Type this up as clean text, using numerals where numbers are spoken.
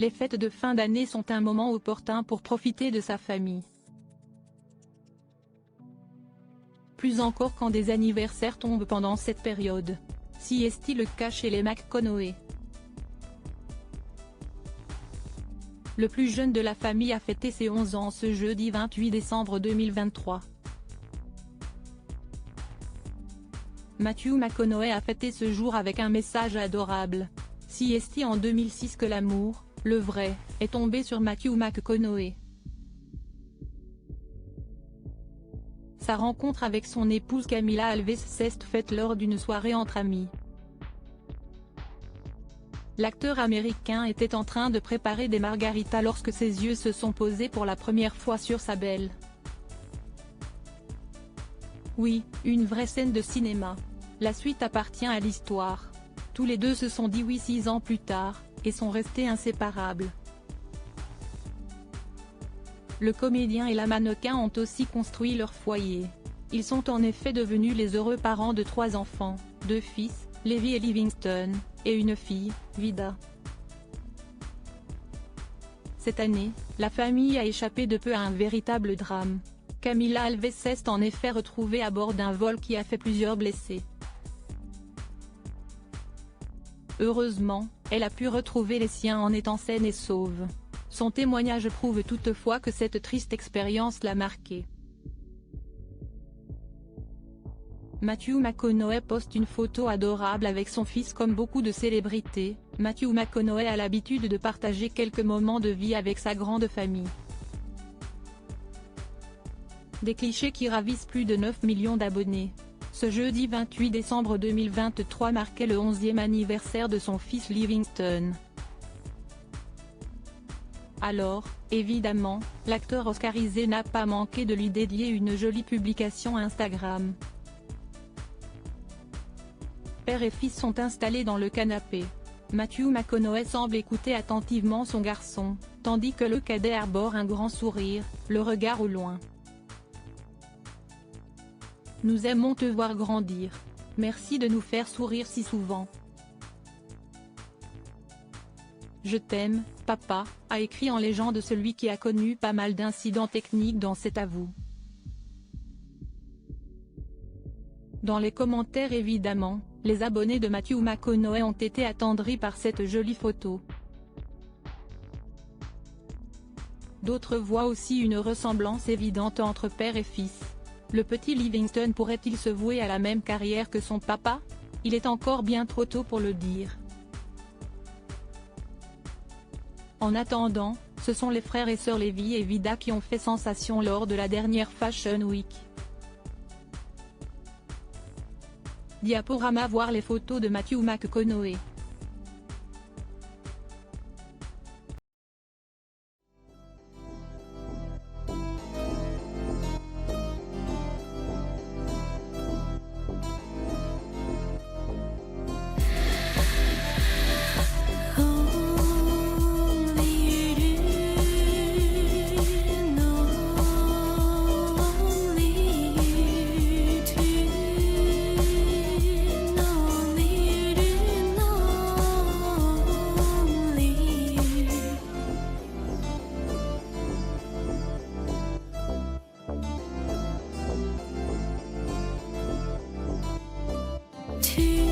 Les fêtes de fin d'année sont un moment opportun pour profiter de sa famille. Plus encore quand des anniversaires tombent pendant cette période. Si est-il le cas chez les McConaughey. Le plus jeune de la famille a fêté ses 11 ans ce jeudi 28 décembre 2023. Matthew McConaughey a fêté ce jour avec un message adorable. Si est-il en 2006 que l'amour, le vrai, est tombé sur Matthew McConaughey. Sa rencontre avec son épouse Camila Alves s'est faite lors d'une soirée entre amis. L'acteur américain était en train de préparer des margaritas lorsque ses yeux se sont posés pour la première fois sur sa belle. Oui, une vraie scène de cinéma. La suite appartient à l'histoire. Tous les deux se sont dit oui 6 ans plus tard, et sont restés inséparables. Le comédien et la mannequin ont aussi construit leur foyer. Ils sont en effet devenus les heureux parents de 3 enfants, 2 fils, Levi et Livingston, et une fille, Vida. Cette année, la famille a échappé de peu à un véritable drame. Camila Alves s'est en effet retrouvée à bord d'un vol qui a fait plusieurs blessés. Heureusement, elle a pu retrouver les siens en étant saine et sauve. Son témoignage prouve toutefois que cette triste expérience l'a marquée. Matthew McConaughey poste une photo adorable avec son fils. Comme beaucoup de célébrités, Matthew McConaughey a l'habitude de partager quelques moments de vie avec sa grande famille. Des clichés qui ravissent plus de 9 millions d'abonnés. Ce jeudi 28 décembre 2023 marquait le 11e anniversaire de son fils Livingston. Alors, évidemment, l'acteur oscarisé n'a pas manqué de lui dédier une jolie publication Instagram. Père et fils sont installés dans le canapé. Matthew McConaughey semble écouter attentivement son garçon, tandis que le cadet arbore un grand sourire, le regard au loin. Nous aimons te voir grandir. Merci de nous faire sourire si souvent. Je t'aime, papa, a écrit en légende celui qui a connu pas mal d'incidents techniques dans C'est à vous. Dans les commentaires évidemment, les abonnés de Matthew McConaughey ont été attendris par cette jolie photo. D'autres voient aussi une ressemblance évidente entre père et fils. Le petit Livingston pourrait-il se vouer à la même carrière que son papa? Il est encore bien trop tôt pour le dire. En attendant, ce sont les frères et sœurs Levi et Vida qui ont fait sensation lors de la dernière Fashion Week. Diaporama. Voir les photos de Matthew McConaughey. To